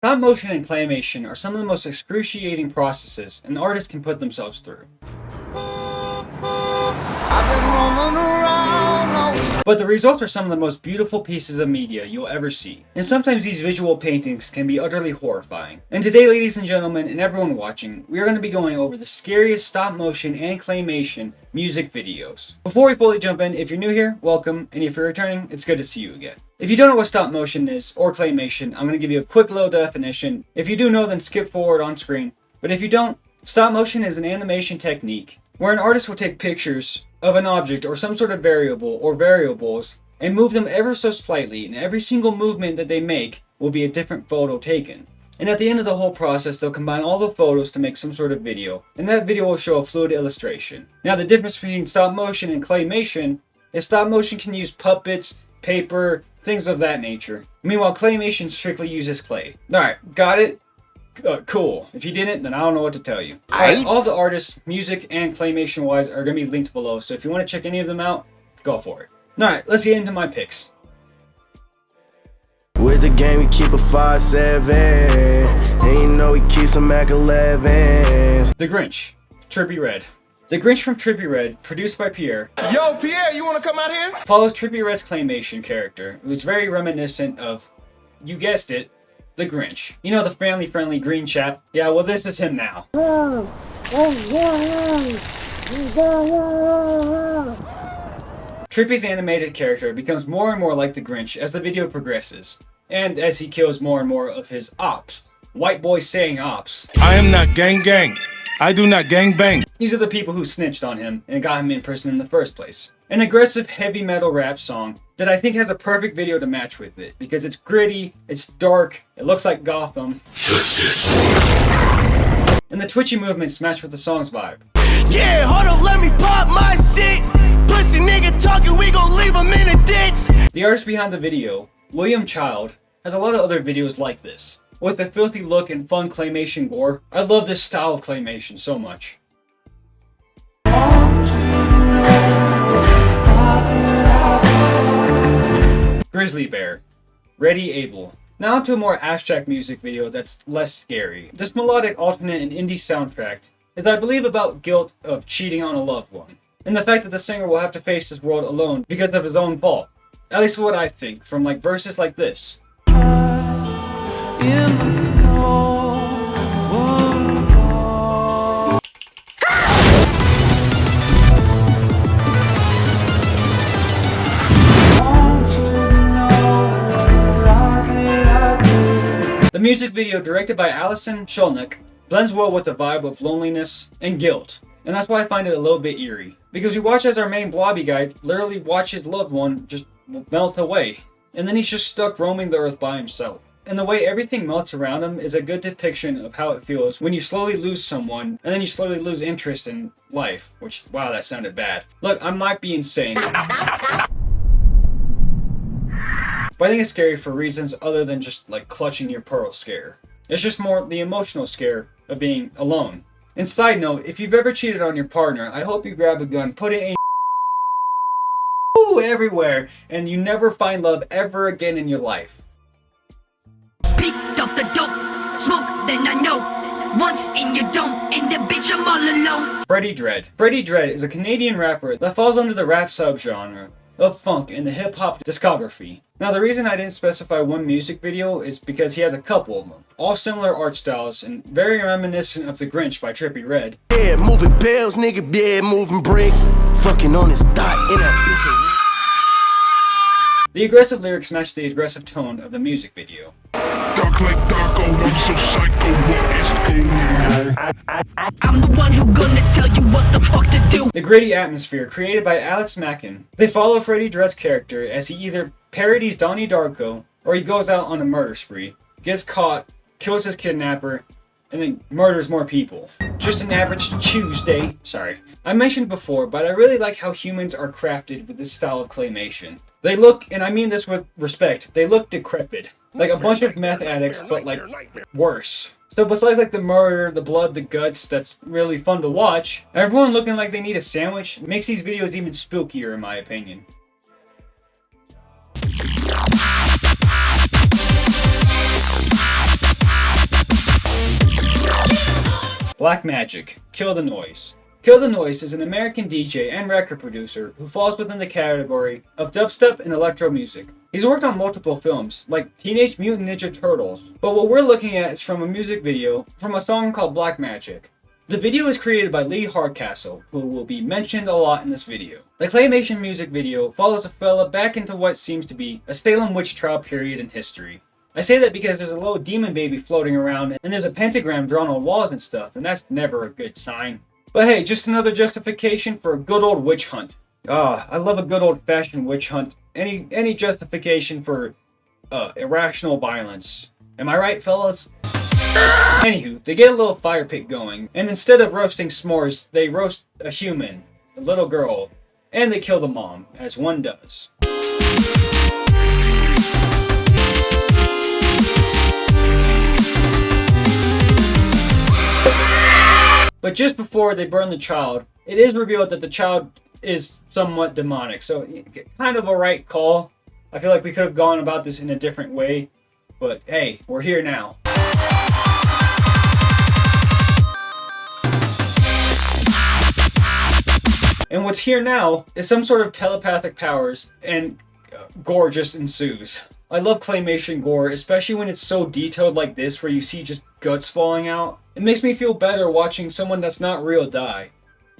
Stop motion and claymation are some of the most excruciating processes an artist can put themselves through. But the results are some of the most beautiful pieces of media you'll ever see. And sometimes these visual paintings can be utterly horrifying. And today, ladies and gentlemen, and everyone watching, we are going to be going over the scariest stop motion and claymation music videos. Before we fully jump in, if you're new here, welcome, and if you're returning, it's good to see you again. If you don't know what stop motion is, or claymation, I'm going to give you a quick little definition. If you do know, then skip forward on screen. But if you don't, stop motion is an animation technique where an artist will take pictures of an object or some sort of variable or variables and move them ever so slightly, and every single movement that they make will be a different photo taken. And at the end of the whole process, they'll combine all the photos to make some sort of video, and that video will show a fluid illustration. Now, the difference between stop motion and claymation is stop motion can use puppets, paper, things of that nature. Meanwhile, claymation strictly uses clay. Alright, got it? Cool. If you didn't, then I don't know what to tell you. Alright, all of the artists, music and claymation wise, are going to be linked below, so if you want to check any of them out, go for it. Alright, let's get into my picks. With the game, we keep a 5-7, and you know we keep some Mac 11s. The Grinch, Trippie Dredd. The Grinch from Trippie Dredd, produced by Pierre. Yo, Pierre, you want to come out here? Follows Trippie Dredd's claymation character, who's very reminiscent of, you guessed it, the Grinch. You know, the family-friendly green chap? Yeah, well, this is him now. Trippie's animated character becomes more and more like the Grinch as the video progresses, and as he kills more and more of his ops. White boy saying ops. I am not gang gang. I do not gang bang. These are the people who snitched on him and got him in prison in the first place. An aggressive heavy metal rap song that I think has a perfect video to match with it, because it's gritty, it's dark, it looks like Gotham. And the twitchy movements match with the song's vibe. Yeah, hold up, let me pop my shit. Pussy nigga talking, we gon' leave him in a ditch. The artist behind the video, William Child, has a lot of other videos like this. With the filthy look and fun claymation gore, I love this style of claymation so much. Grizzly Bear, Ready Able. Now to a more abstract music video that's less scary. This melodic alternate and indie soundtrack is, I believe, about guilt of cheating on a loved one, and the fact that the singer will have to face this world alone because of his own fault. At least what I think, from like verses like this. In the snow, the music video, directed by Allison Shulnick, blends well with the vibe of loneliness and guilt. And that's why I find it a little bit eerie. Because we watch as our main blobby guy literally watch his loved one just melt away. And then he's just stuck roaming the earth by himself. And the way everything melts around him is a good depiction of how it feels when you slowly lose someone, and then you slowly lose interest in life. Which, wow, that sounded bad. Look, I might be insane. But I think it's scary for reasons other than just like clutching your pearl scare. It's just more the emotional scare of being alone. And side note, if you've ever cheated on your partner, I hope you grab a gun, put it in everywhere, and you never find love ever again in your life. Picked up the dope, smoke, then I know. Once in your dome, and the bitch I'm all alone. Freddie Dredd. Freddie Dredd is a Canadian rapper that falls under the rap subgenre of funk in the hip-hop discography. Now, the reason I didn't specify one music video is because he has a couple of them, all similar art styles and very reminiscent of The Grinch by Trippie Dredd. Yeah, moving bells, nigga, yeah, moving bricks. Fucking on his thought in that bitch. The aggressive lyrics match the aggressive tone of the music video. Dark like Darko, I'm so psycho, what is going on? I'm the one who gonna tell you what the fuck to do. The gritty atmosphere created by Alex Macken. They follow Freddie Dredd's character as he either parodies Donnie Darko or he goes out on a murder spree, gets caught, kills his kidnapper, and then murders more people. Just an average Tuesday. Sorry. I mentioned before, but I really like how humans are crafted with this style of claymation. They look, and I mean this with respect, they look decrepit. Like a bunch of meth addicts, but like worse. So besides like the murder, the blood, the guts, that's really fun to watch, everyone looking like they need a sandwich makes these videos even spookier in my opinion. Black Magic, Kill the Noise. Kill the Noise is an American DJ and record producer who falls within the category of dubstep and electro music. He's worked on multiple films, like Teenage Mutant Ninja Turtles, but what we're looking at is from a music video from a song called Black Magic. The video is created by Lee Hardcastle, who will be mentioned a lot in this video. The claymation music video follows a fella back into what seems to be a Salem witch trial period in history. I say that because there's a little demon baby floating around and there's a pentagram drawn on walls and stuff, and that's never a good sign. But hey, just another justification for a good old witch hunt. I love a good old fashioned witch hunt. Any justification for irrational violence. Am I right, fellas? Anywho, they get a little fire pit going, and instead of roasting s'mores, they roast a human, a little girl, and they kill the mom, as one does. But just before they burn the child, it is revealed that the child is somewhat demonic, so kind of a right call. I feel like we could have gone about this in a different way, but hey, we're here now. And what's here now is some sort of telepathic powers, and gore just ensues. I love claymation gore, especially when it's so detailed like this, where you see just guts falling out. It makes me feel better watching someone that's not real die,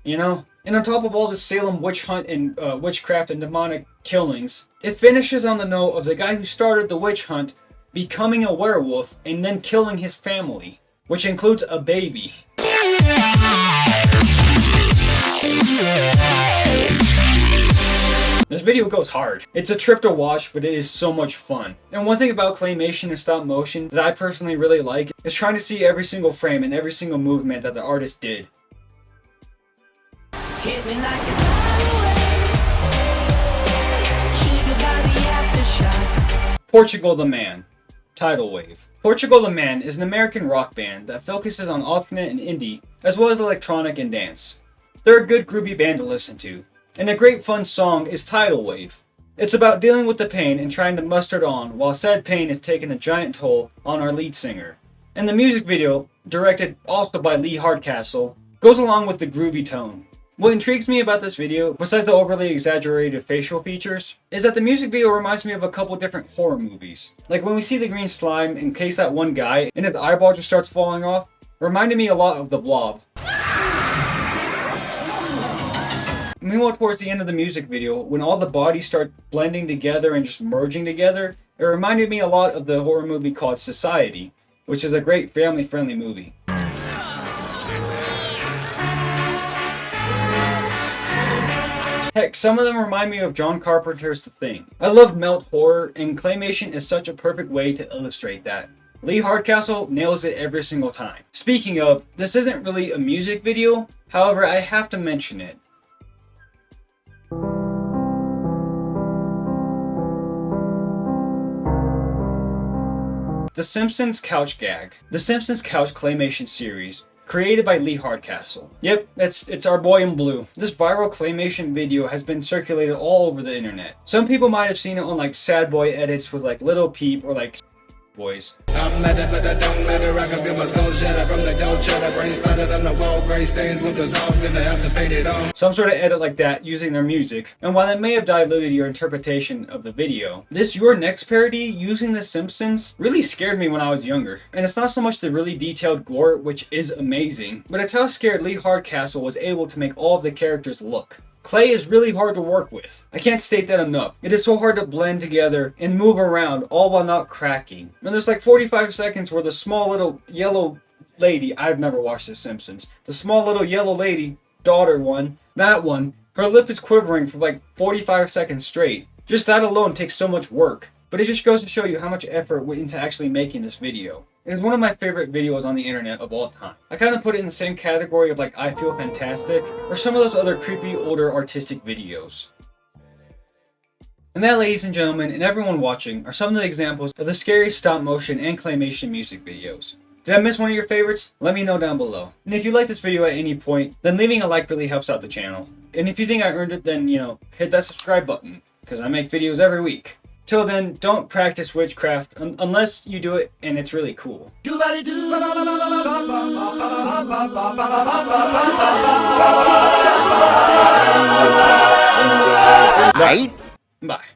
you know? And on top of all this Salem witch hunt and witchcraft and demonic killings, it finishes on the note of the guy who started the witch hunt becoming a werewolf and then killing his family, which includes a baby. This video goes hard. It's a trip to watch, but it is so much fun. And one thing about claymation and stop motion that I personally really like is trying to see every single frame and every single movement that the artist did. Hit me like a Portugal the Man, Tidal Wave. Portugal the Man is an American rock band that focuses on alternate and indie, as well as electronic and dance. They're a good groovy band to listen to. And a great fun song is Tidal Wave. It's about dealing with the pain and trying to muster it on while said pain is taking a giant toll on our lead singer. And the music video, directed also by Lee Hardcastle, goes along with the groovy tone. What intrigues me about this video, besides the overly exaggerated facial features, is that the music video reminds me of a couple different horror movies. Like when we see the green slime encase that one guy and his eyeball just starts falling off, reminded me a lot of The Blob. Meanwhile, towards the end of the music video, when all the bodies start blending together and just merging together, it reminded me a lot of the horror movie called Society, which is a great family-friendly movie. Heck, some of them remind me of John Carpenter's The Thing. I love melt horror, and claymation is such a perfect way to illustrate that. Lee Hardcastle nails it every single time. Speaking of, this isn't really a music video, however, I have to mention it. The Simpsons Couch Gag. The Simpsons Couch Claymation series, created by Lee Hardcastle. Yep, it's our boy in blue. This viral claymation video has been circulated all over the internet. Some people might have seen it on like sad boy edits with like Little Peep or like boys. I'm mad, but I don't matter. I can feel my skull shatter from the don't shut brain splattered on the wall, gray stains will dissolve, gonna have to paint it on. Some sort of edit like that using their music. And while it may have diluted your interpretation of the video, this Your Next parody using The Simpsons really scared me when I was younger. And it's not so much the really detailed gore, which is amazing, but it's how scared Lee Hardcastle was able to make all of the characters look. Clay is really hard to work with. I can't state that enough. It is so hard to blend together and move around, all while not cracking. And there's like 45 seconds where the small little yellow lady, I've never watched The Simpsons, the small little yellow lady, daughter one, that one, her lip is quivering for like 45 seconds straight. Just that alone takes so much work. But it just goes to show you how much effort went into actually making this video. It is one of my favorite videos on the internet of all time. I kind of put it in the same category of like I Feel Fantastic, or some of those other creepy older artistic videos. And that, ladies and gentlemen, and everyone watching, are some of the examples of the scariest stop motion and claymation music videos. Did I miss one of your favorites? Let me know down below. And if you like this video at any point, then leaving a like really helps out the channel. And if you think I earned it, then, hit that subscribe button, because I make videos every week. Till then, don't practice witchcraft unless you do it and it's really cool. Bye.